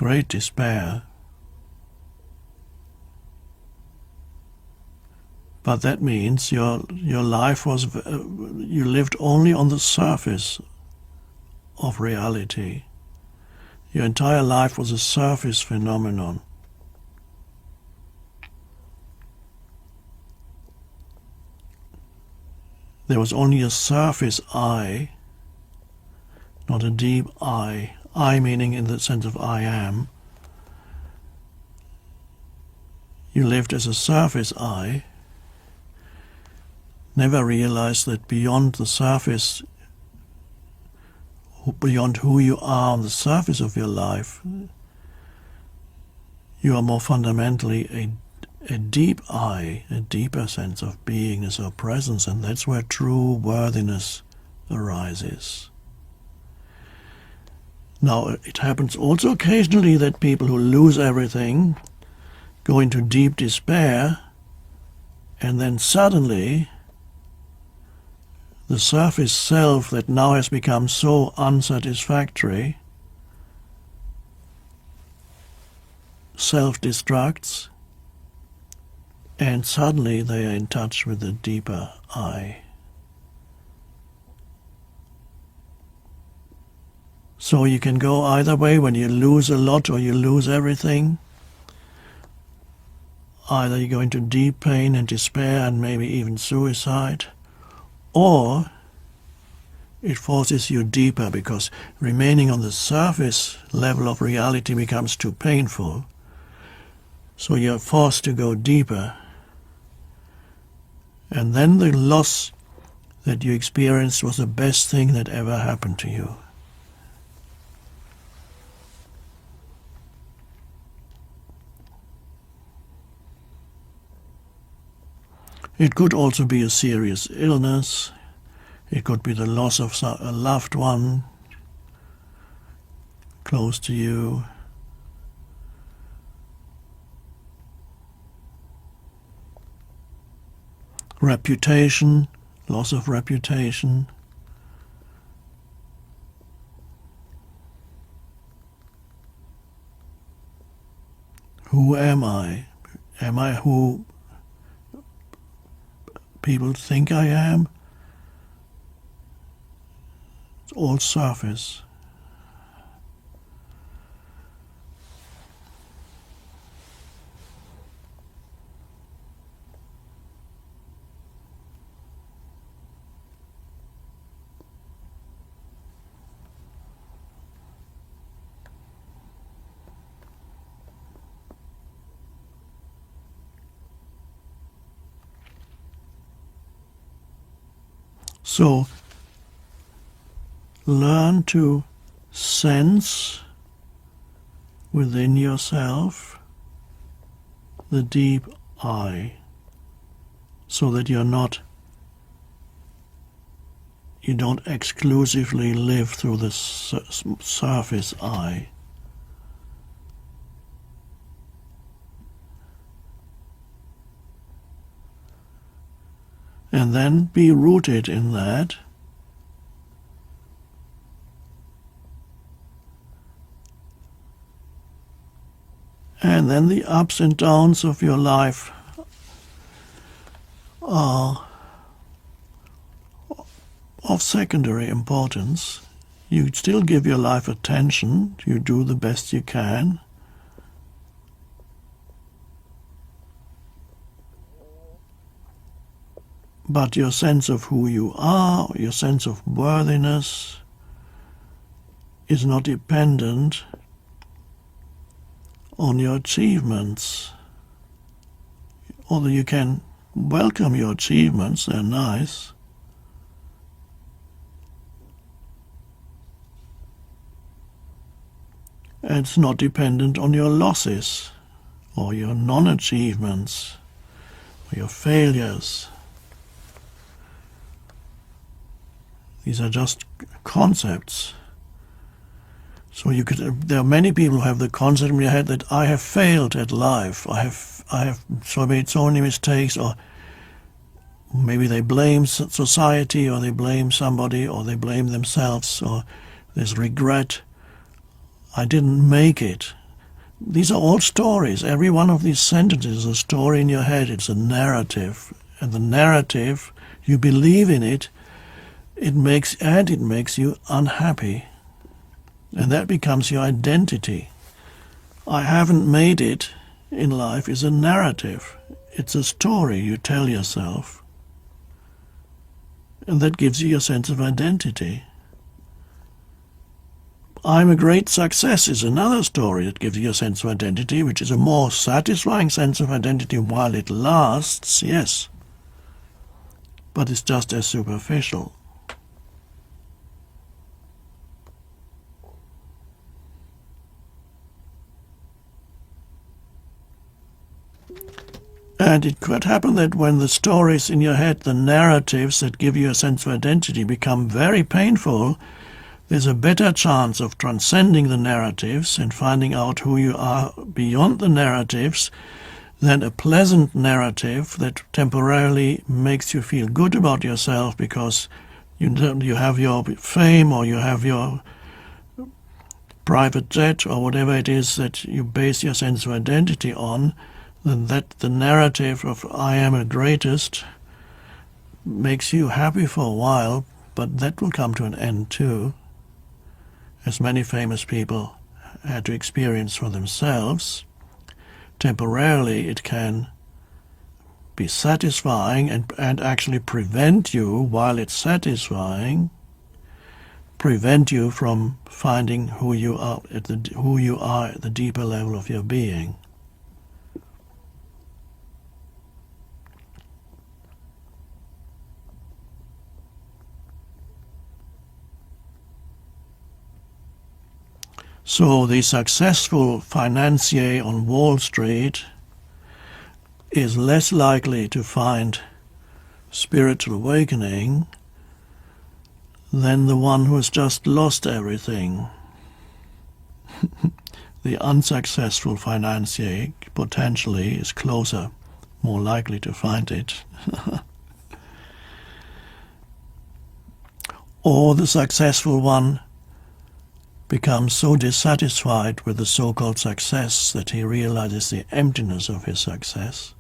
great despair. But that means your life was, you lived only on the surface of reality. Your entire life was a surface phenomenon. There was only a surface I, not a deep I. I meaning in the sense of I am. You lived as a surface I, never realized that beyond the surface, beyond who you are on the surface of your life, you are more fundamentally a deep I, a deeper sense of beingness or presence, and that's where true worthiness arises. Now, it happens also occasionally that people who lose everything go into deep despair, and then suddenly the surface self that now has become so unsatisfactory self-destructs, and suddenly they are in touch with the deeper I. So you can go either way when you lose a lot or you lose everything. Either you go into deep pain and despair and maybe even suicide, or it forces you deeper because remaining on the surface level of reality becomes too painful. So you're forced to go deeper. And then the loss that you experienced was the best thing that ever happened to you. It could also be a serious illness. It could be the loss of a loved one close to you. Reputation, loss of reputation. Who am I? Am I who people think I am? It's all surface. So, learn to sense within yourself the deep I, so that you don't exclusively live through the surface I. And then be rooted in that. And then the ups and downs of your life are of secondary importance. You still give your life attention, you do the best you can. But your sense of who you are, your sense of worthiness, is not dependent on your achievements. Although you can welcome your achievements, they're nice. It's not dependent on your losses, or your non-achievements, or your failures. These are just concepts. So there are many people who have the concept in their head that I have failed at life. I have made so many mistakes, or maybe they blame society, or they blame somebody, or they blame themselves, or there's regret. I didn't make it. These are all stories. Every one of these sentences is a story in your head. It's a narrative. And the narrative, you believe in it, it makes you unhappy. And that becomes your identity. I haven't made it in life is a narrative. It's a story you tell yourself. And that gives you a sense of identity. I'm a great success is another story that gives you a sense of identity, which is a more satisfying sense of identity while it lasts, yes. But it's just as superficial. And it could happen that when the stories in your head, the narratives that give you a sense of identity, become very painful, there's a better chance of transcending the narratives and finding out who you are beyond the narratives than a pleasant narrative that temporarily makes you feel good about yourself because you have your fame or you have your private jet or whatever it is that you base your sense of identity on. Then that the narrative of I am a greatest makes you happy for a while, but that will come to an end too. As many famous people had to experience for themselves, temporarily it can be satisfying and actually prevent you, while it's satisfying, prevent you from finding who you are at the deeper level of your being. So the successful financier on Wall Street is less likely to find spiritual awakening than the one who has just lost everything. The unsuccessful financier potentially is closer, more likely to find it. Or the successful one becomes so dissatisfied with the so-called success that he realizes the emptiness of his success,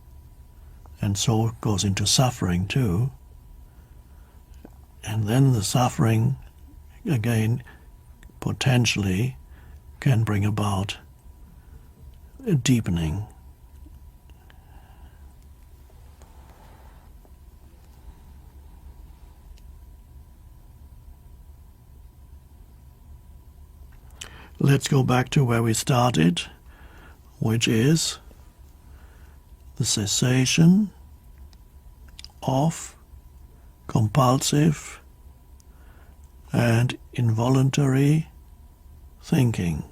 and so goes into suffering too. And then the suffering, again, potentially can bring about a deepening. Let's go back to where we started, which is the cessation of compulsive and involuntary thinking.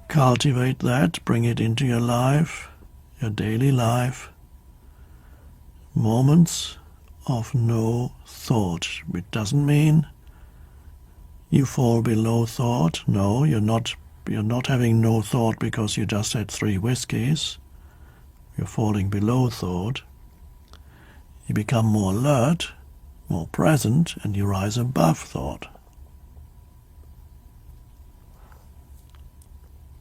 Cultivate that, bring it into your life, your daily life. Moments of no thought. It doesn't mean you fall below thought. No, you're not having no thought because you just had 3 whiskeys. You're falling below thought. You become more alert, more present, and you rise above thought.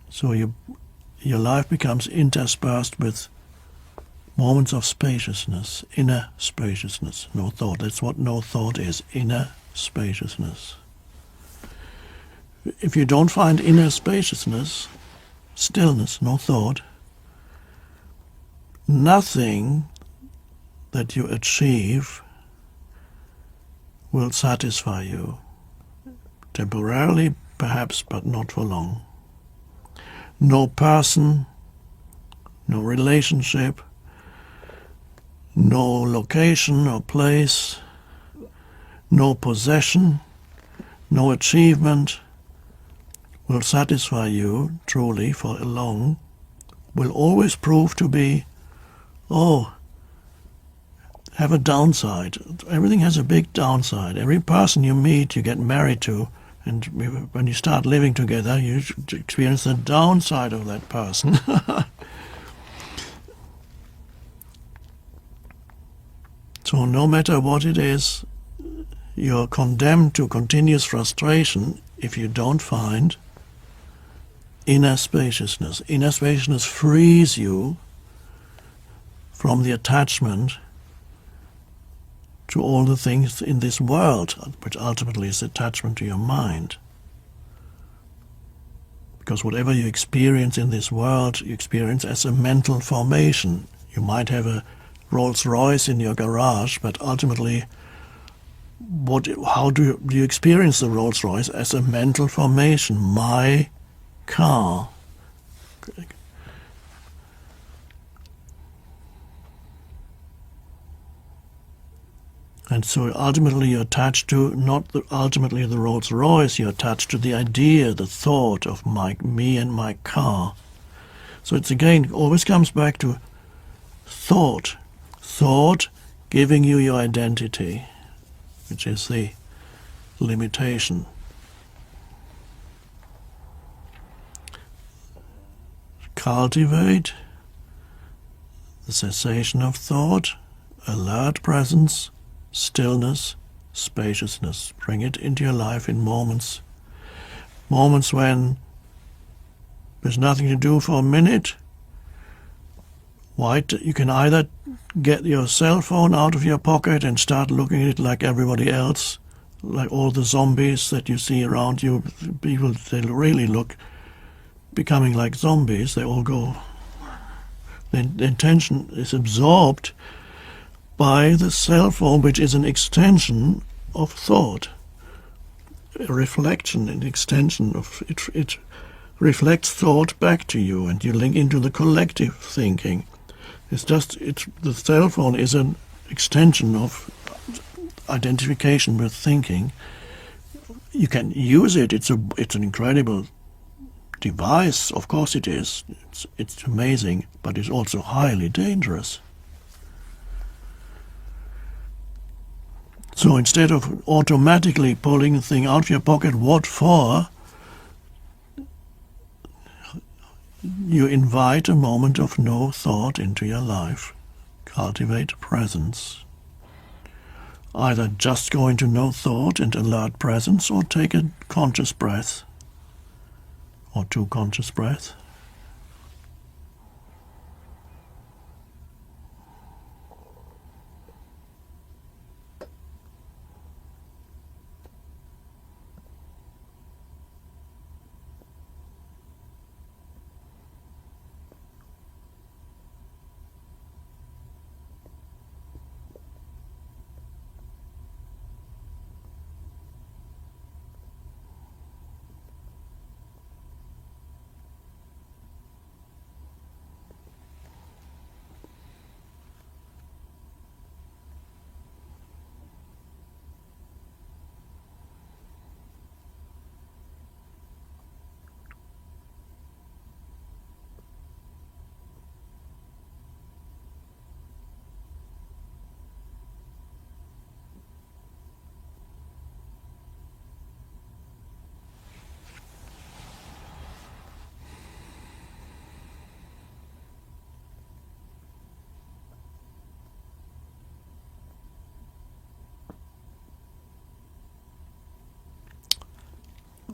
So your life becomes interspersed with moments of spaciousness, inner spaciousness, no thought. That's what no thought is, inner spaciousness. If you don't find inner spaciousness, stillness, no thought, nothing that you achieve will satisfy you. Temporarily, perhaps, but not for long. No person, no relationship, no location or place, no possession, no achievement will satisfy you truly for long, will always prove to be, have a downside. Everything has a big downside. Every person you meet, you get married to, and when you start living together, you experience the downside of that person. So no matter what it is you're condemned to continuous frustration if you don't find inner spaciousness. Inner spaciousness frees you from the attachment to all the things in this world, which ultimately is attachment to your mind. Because whatever you experience in this world, you experience as a mental formation. You might have a Rolls-Royce in your garage, but ultimately, how do you experience the Rolls-Royce? As a mental formation. My car. And so ultimately you're attached to, not ultimately the Rolls-Royce, you're attached to the idea, the thought of me and my car. So it's again, always comes back to thought. Thought giving you your identity, which is the limitation. Cultivate the cessation of thought, alert presence, stillness, spaciousness. Bring it into your life in moments. Moments when there's nothing to do for a minute. You can either get your cell phone out of your pocket and start looking at it like everybody else, like all the zombies that you see around you. People, they really look becoming like zombies. They all go. The attention is absorbed by the cell phone, which is an extension of thought, a reflection, an extension of it. It reflects thought back to you, and you link into the collective thinking. The cell phone is an extension of identification with thinking. You can use it. It's an incredible device. Of course it is. It's amazing, but it's also highly dangerous. So instead of automatically pulling the thing out of your pocket, what for? You invite a moment of no thought into your life. Cultivate presence. Either just go into no thought and alert presence, or take a conscious breath, or 2 conscious breaths.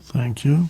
Thank you.